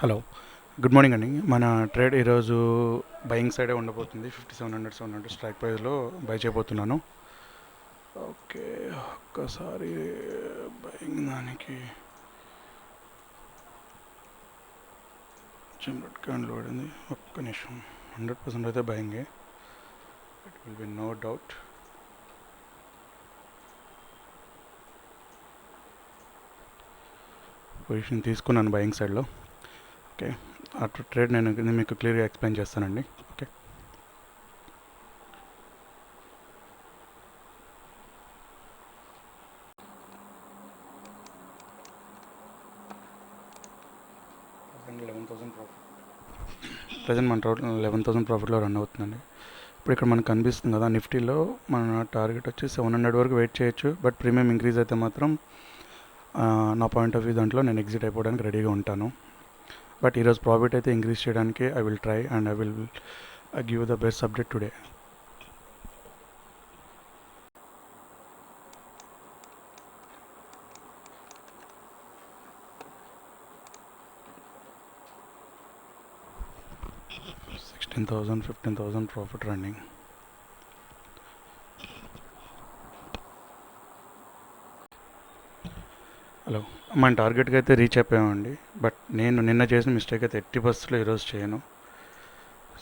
Hello, good morning అండి. మన trade ఈరోజు బయింగ్ సైడే ఉండబోతుంది. 5700 స్ట్రైక్ ప్రైస్లో బై చేయబోతున్నాను. ఓకే, ఒక్కసారి బయింగ్ దానికి రెడ్ క్యాండిల్ పడింది. ఒక్క నిమిషం. 100% అయితే బయింగే, it will be no doubt. Position తీసుకున్నాను బయింగ్ సైడ్లో. ఓకే, ఆ ట్రేడ్ నేను మీకు క్లియర్గా ఎక్స్ప్లెయిన్ చేస్తానండి. ఓకే, ప్రజెంట్ మన టోటల్ 11,000 ప్రాఫిట్లో రన్ అవుతుందండి. ఇప్పుడు ఇక్కడ మనకు కనిపిస్తుంది కదా, నిఫ్టీలో మన టార్గెట్ వచ్చి 700 వరకు వెయిట్ చేయొచ్చు. బట్ ప్రీమియం ఇంక్రీజ్ అయితే మాత్రం నా పాయింట్ ఆఫ్ వ్యూ దాంట్లో నేను ఎగ్జిట్ అయిపోవడానికి రెడీగా ఉంటాను. బట్ ఈరోజు ప్రాఫిట్ అయితే ఇంక్రీజ్ చేయడానికి I will try and I will give the best subject today. $16,000, $15,000 profit running. Hello, మన టార్గెట్కి అయితే రీచ్ అయిపోయామండి. బట్ నేను నిన్న చేసిన మిస్టేక్ అయితే 80% ఈరోజు చేయను.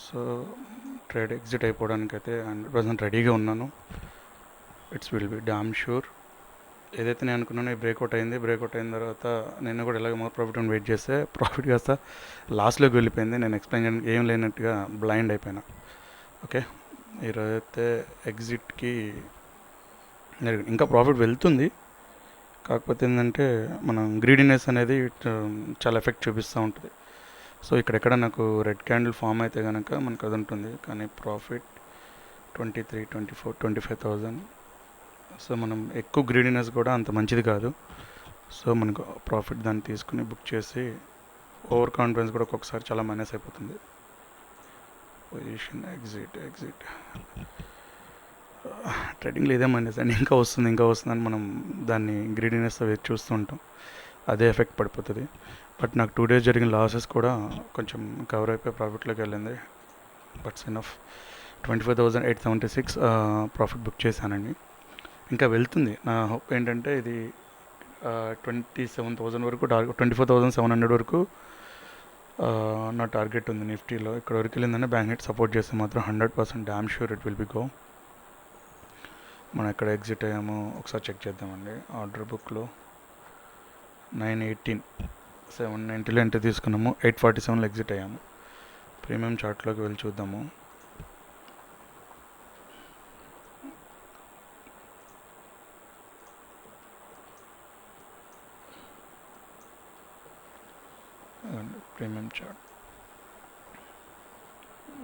సో ట్రేడ్ ఎగ్జిట్ అయిపోవడానికి అయితే 100% రెడీగా ఉన్నాను. It's will be damn sure. ఏదైతే నేను అనుకున్నానో బ్రేక్అవుట్ అయింది. బ్రేక్అవుట్ అయిన తర్వాత నేను కూడా ఇలాగ మోర్ ప్రాఫిట్ అని వెయిట్ చేస్తే ప్రాఫిట్ కాస్త లాస్ట్లోకి వెళ్ళిపోయింది. నేను ఎక్స్ప్లెయిన్ చేయడానికి ఏం లేనట్టుగా బ్లైండ్ అయిపోయినా. ఓకే, ఈరోజైతే ఎగ్జిట్కి ఇంకా ప్రాఫిట్ వెళ్తుంది. కాకపోతే ఏంటంటే మనం గ్రీడీనెస్ అనేది చాలా ఎఫెక్ట్ చూపిస్తూ ఉంటుంది. సో ఇక్కడెక్కడ నాకు రెడ్ క్యాండిల్ ఫామ్ అయితే కనుక మనకు అది ఉంటుంది. కానీ ప్రాఫిట్ 23, 24, 25,000. సో మనం ఎక్కువ గ్రీడీనెస్ కూడా అంత మంచిది కాదు. సో మనకు ప్రాఫిట్ దాన్ని తీసుకుని బుక్ చేసి ఓవర్ కాన్ఫిడెన్స్ కూడా ఒక్కొక్కసారి చాలా మైనస్ అయిపోతుంది. పొజిషన్ ఎగ్జిట్ ట్రేడింగ్లో ఇదే మైనస్ అండి. ఇంకా వస్తుందని మనం దాన్ని గ్రీడీనెస్తో వేచి చూస్తూ ఉంటాం. అదే ఎఫెక్ట్ పడిపోతుంది. బట్ నాకు 2 days జరిగిన లాసెస్ కూడా కొంచెం కవర్ అయిపోయి ప్రాఫిట్లోకి వెళ్ళింది. Buts enough. 25,876 ప్రాఫిట్ బుక్ చేశానండి. ఇంకా వెళ్తుంది. నా హోప్ ఏంటంటే ఇది 27,000 వరకు టార్గెట్, 24,700 వరకు నా టార్గెట్ ఉంది నిఫ్టీలో. ఇక్కడ వరకు వెళ్ళిందని బ్యాంక్ నిఫ్టీ సపోర్ట్ చేస్తే మాత్రం 100% damn sure it will B go. మనం ఎక్కడ ఎగ్జిట్ అయ్యామో ఒకసారి చెక్ చేద్దామండి. ఆర్డర్ బుక్లో 918, 790లో ఎంట్రీ తీసుకున్నాము. 847లో ఎగ్జిట్ అయ్యాము. ప్రీమియం చార్ట్లోకి వెళ్ళి చూద్దాము. ప్రీమియం చార్ట్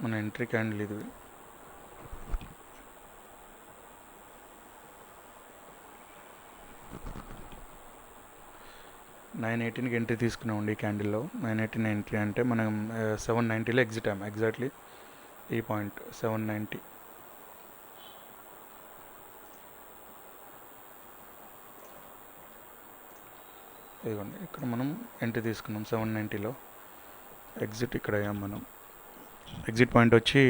మన ఎంట్రీ క్యాండిల్ ఇది. $918కి ఎంట్రీ తీసుకున్నామండి ఈ క్యాండిల్లో. 918 ఎంట్రీ అంటే మనం 790లో ఎగ్జిట్ అయ్యాము. ఎగ్జాక్ట్లీ ఈ పాయింట్ 790. ఇదిగోండి, ఇక్కడ మనం ఎంట్రీ తీసుకున్నాం 790లో. ఎగ్జిట్ ఇక్కడ అయ్యాం మనం. ఎగ్జిట్ పాయింట్ వచ్చి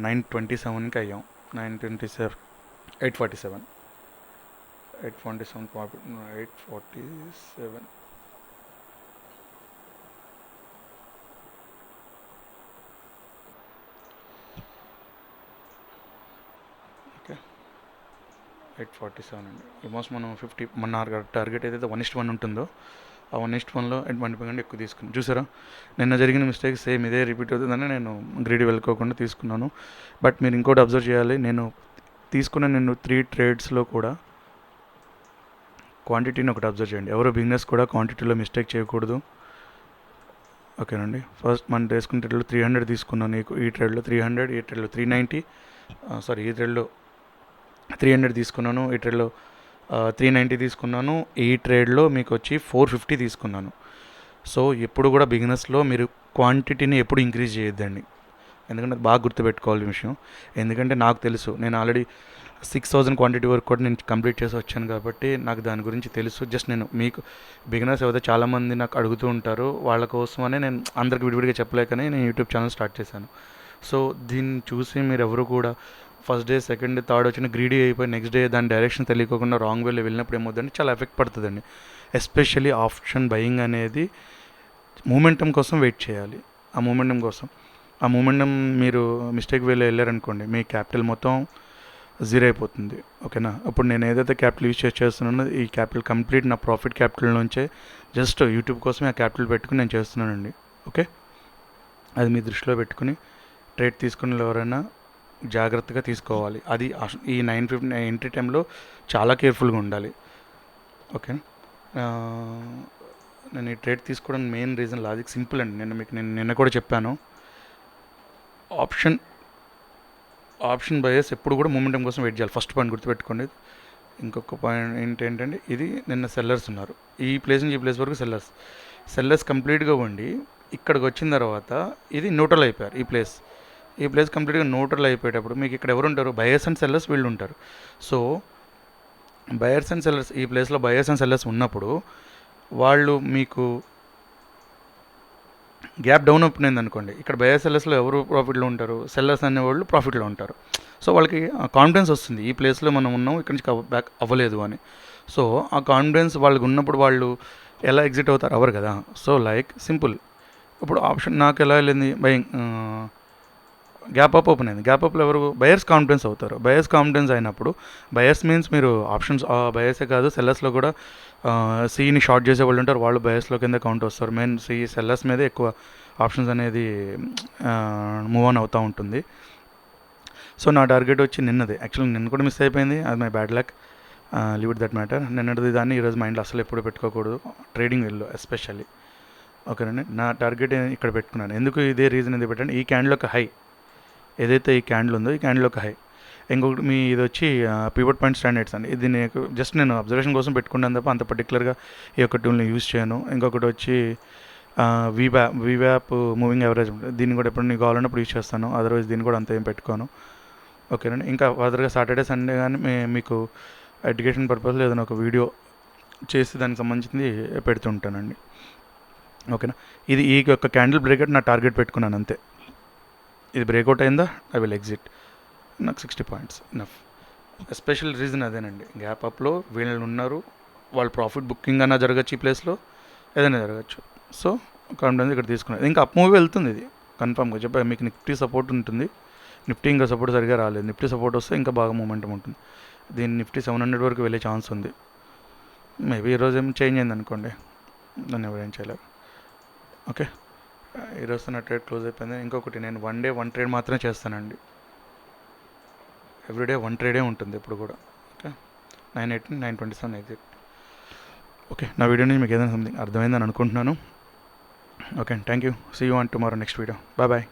927కి అయ్యాం. 927, 847 ప్రాఫిట్. 847. ఓకే, 847 అండి. ఆల్మోస్ట్ మనం 50 మన టార్గెట్ ఏదైతే 1:1 ఉంటుందో ఆ 1:1లో 1% ఎక్కువ తీసుకున్నాను. చూసారా, నిన్న జరిగిన మిస్టేక్ సేమ్ ఇదే రిపీట్ అవుతుందని నేను గ్రీడీ వెళ్ళుకోకుండా తీసుకున్నాను. బట్ మీరు ఇంకోటి అబ్జర్వ్ చేయాలి. నేను 3 ట్రేడ్స్లో కూడా క్వాంటిటీని ఒకటి అబ్జర్వ్ చేయండి. ఎవరో బిజినెస్ కూడా క్వాంటిటీలో మిస్టేక్ చేయకూడదు. ఓకేనండి, ఫస్ట్ మనం వేసుకున్న ట్రేడ్లో 300 తీసుకున్నాను. ఈ ట్రేడ్లో 300, ఈ ట్రేడ్లో 390, ఈ ట్రేడ్లో 300 తీసుకున్నాను. ఈ ట్రేడ్లో 390 తీసుకున్నాను. ఈ ట్రేడ్లో మీకు వచ్చి 450 తీసుకున్నాను. సో ఎప్పుడు కూడా బిజినెస్లో మీరు క్వాంటిటీని ఎప్పుడు ఇంక్రీజ్ చేయొద్దండి. ఎందుకంటే అది బాగా గుర్తుపెట్టుకోవాలి విషయం. ఎందుకంటే నాకు తెలుసు, నేను ఆల్రెడీ 6000 క్వాంటిటీ వరకు కూడా నేను కంప్లీట్ చేసి వచ్చాను కాబట్టి నాకు దాని గురించి తెలుసు. జస్ట్ నేను మీకు బిగినర్స్ ఎవరైతే చాలామంది నాకు అడుగుతూ ఉంటారు, వాళ్ళ కోసమనే నేను అందరికి విడివిడిగా చెప్పలేకనే నేను యూట్యూబ్ ఛానల్ స్టార్ట్ చేశాను. సో దీన్ని చూసి మీరు ఎవరు కూడా first day, second day, third వచ్చిన గ్రీడీ అయిపోయి నెక్స్ట్ డే దాని డైరెక్షన్ తెలియకుండా రాంగ్ వేలో వెళ్ళినప్పుడు ఏమవుతుందంటే చాలా ఎఫెక్ట్ పడుతుందండి. ఎస్పెషల్లీ ఆప్షన్ బయింగ్ అనేది మూమెంటం కోసం వెయిట్ చేయాలి. ఆ మూమెంటం మీరు మిస్టేక్ వేలో వెళ్ళారనుకోండి, మీ క్యాపిటల్ మొత్తం జీరో అయిపోతుంది. ఓకేనా? ఇప్పుడు నేను ఏదైతే క్యాపిటల్ యూజ్ చేస్తున్నానో ఈ క్యాపిటల్ కంప్లీట్ నా ప్రాఫిట్ క్యాపిటల్ నుంచే జస్ట్ యూట్యూబ్ కోసమే ఆ క్యాపిటల్ పెట్టుకుని నేను చేస్తున్నానండి. ఓకే, అది మీ దృష్టిలో పెట్టుకుని ట్రేడ్ తీసుకునే ఎవరైనా జాగ్రత్తగా తీసుకోవాలి. అది ఈ 950 ఎంట్రీ టైంలో చాలా కేర్ఫుల్గా ఉండాలి. ఓకే, నేను ఈ ట్రేడ్ తీసుకోవడానికి మెయిన్ రీజన్ లాజిక్ సింపుల్ అండి. నేను నిన్న కూడా చెప్పాను, ఆప్షన్ బయర్స్ ఎప్పుడు కూడా మూమెంటం కోసం వెయిట్ చేయాలి. ఫస్ట్ పాయింట్ గుర్తుపెట్టుకోండి. ఇంకొక పాయింట్ ఏంటంటే, ఇది నిన్న సెల్లర్స్ ఉన్నారు, ఈ ప్లేస్ నుంచి ఈ ప్లేస్ వరకు సెల్లర్స్ కంప్లీట్గా ఉండి ఇక్కడికి వచ్చిన తర్వాత ఇది న్యూట్రల్ అయిపోయారు. ఈ ప్లేస్ కంప్లీట్గా న్యూట్రల్ అయిపోయేటప్పుడు మీకు ఇక్కడ ఎవరు ఉంటారు? బయర్స్ అండ్ సెల్లర్స్ వీళ్ళు ఉంటారు. సో బయర్స్ అండ్ సెల్లర్స్, ఈ ప్లేస్లో బయర్స్ అండ్ సెల్లర్స్ ఉన్నప్పుడు వాళ్ళు మీకు గ్యాప్ డౌన్ అయిపోయింది అనుకోండి, ఇక్కడ బయర్స్ సెల్లర్స్లో ఎవరు ప్రాఫిట్లో ఉంటారు? సెల్లర్స్ అనేవాళ్ళు ప్రాఫిట్లో ఉంటారు. సో వాళ్ళకి కాన్ఫిడెన్స్ వస్తుంది, ఈ ప్లేస్లో మనం ఉన్నాం, ఇక్కడ నుంచి బ్యాక్ అవ్వలేదు అని. సో ఆ కాన్ఫిడెన్స్ వాళ్ళకి ఉన్నప్పుడు వాళ్ళు ఎలా ఎగ్జిట్ అవుతారు? అవ్వరు కదా. సో లైక్ సింపుల్, ఇప్పుడు ఆప్షన్ నాకు ఎలా వెళ్ళింది? బయింగ్ గ్యాప్ అప్ ఓపెన్ అయింది. గ్యాప్ అప్లో ఎవరు? బయర్స్ కాన్ఫిడెన్స్ అవుతారు. బయర్స్ కాన్ఫిడెన్స్ అయినప్పుడు, బయర్స్ మీన్స్ మీరు ఆప్షన్స్ బయర్సే కాదు, సెల్లర్స్లో కూడా సీని షార్ట్ చేసే వాళ్ళు ఉంటారు, వాళ్ళు బయర్స్లో కింద కౌంట్ వస్తారు. మెయిన్ సెల్లర్స్ మీదే ఎక్కువ ఆప్షన్స్ అనేది మూవ్ ఆన్ అవుతూ ఉంటుంది. సో నా టార్గెట్ వచ్చి నిన్నది. యాక్చువల్లీ నిన్న కూడా మిస్ అయిపోయింది, అది my bad luck, leave it that matter. నిన్నటిది దాన్ని ఈరోజు మైండ్లో అసలు ఎప్పుడు పెట్టుకోకూడదు, ట్రేడింగ్ వెళ్ళి ఎస్పెషల్లీ. ఓకేనండి, నా టార్గెట్ ఇక్కడ పెట్టుకున్నాను. ఎందుకు ఇదే రీజన్ ఎందుకు పెట్టండి, ఈ క్యాండిల్ ఒక హై ఏదైతే ఈ క్యాండిల్ ఉందో, ఈ క్యాండిల్ ఒక హై. ఇంకొకటి మీ ఇది వచ్చి పివట్ పాయింట్ స్టాండర్డ్స్ అండి. ఇది నేను జస్ట్ నేను అబ్జర్వేషన్ కోసం పెట్టుకున్నాను తప్ప అంత పర్టికులర్గా ఈ యొక్క టూల్ని యూజ్ చేయను. ఇంకొకటి వచ్చి వీవ్యాప్ మూవింగ్ యావరేజ్, దీన్ని కూడా ఎప్పుడు నీకు కావాలన్నప్పుడు యూజ్ చేస్తాను, అదర్వైజ్ దీన్ని కూడా అంత ఏం పెట్టుకోను. ఓకేనండి, ఇంకా ఫర్దర్గా సాటర్డే సండే కానీ మీకు ఎడ్యుకేషన్ పర్పస్లో ఏదైనా ఒక వీడియో చేసి దానికి సంబంధించింది పెడుతుంటానండి. ఓకేనా, ఇది ఈ యొక్క క్యాండిల్ బ్రేక్అవుట్ నా టార్గెట్ పెట్టుకున్నాను అంతే. ఇది బ్రేక్అవుట్ అయిందా, ఐ విల్ ఎగ్జిట్. నాకు 60 పాయింట్స్ ఇనఫ్. ఎస్పెషల్ రీజన్ అదేనండి, గ్యాప్ అప్లో వీళ్ళు ఉన్నారు, వాళ్ళు ప్రాఫిట్ బుకింగ్ అన్నా జరగచ్చు, ఈ ప్లేస్లో ఏదైనా జరగచ్చు. సో కాన్ఫిడెన్స్ ఇక్కడ తీసుకున్నది. ఇంకా అప్ మూవీ వెళ్తుంది ఇది కన్ఫామ్గా చెప్పాను మీకు. నిఫ్టీ సపోర్ట్ ఉంటుంది, నిఫ్టీ ఇంకా సపోర్ట్ సరిగా రాలేదు. నిఫ్టీ సపోర్ట్ వస్తే ఇంకా బాగా మూమెంటం ఉంటుంది. దీన్ని నిఫ్టీ 700 వరకు వెళ్ళే ఛాన్స్ ఉంది. మేబీ ఈరోజు ఏం చేంజ్ అయింది అనుకోండి, దాన్ని ఎవరేం చేయలేరు. ఓకే, ఈరోజు నా ట్రేడ్ క్లోజ్ అయిపోయింది. ఇంకొకటి, నేను వన్ డే వన్ ట్రేడ్ మాత్రమే చేస్తానండి. ఎవ్రీడే వన్ ట్రేడే ఉంటుంది ఇప్పుడు కూడా. Okay, 918, 927 exit. ఓకే, నా వీడియో నుంచి మీకు ఏదైనా సంథింగ్ అర్థమైందని అనుకుంటున్నాను. Okay, thank you. See you on tomorrow next video. Bye bye.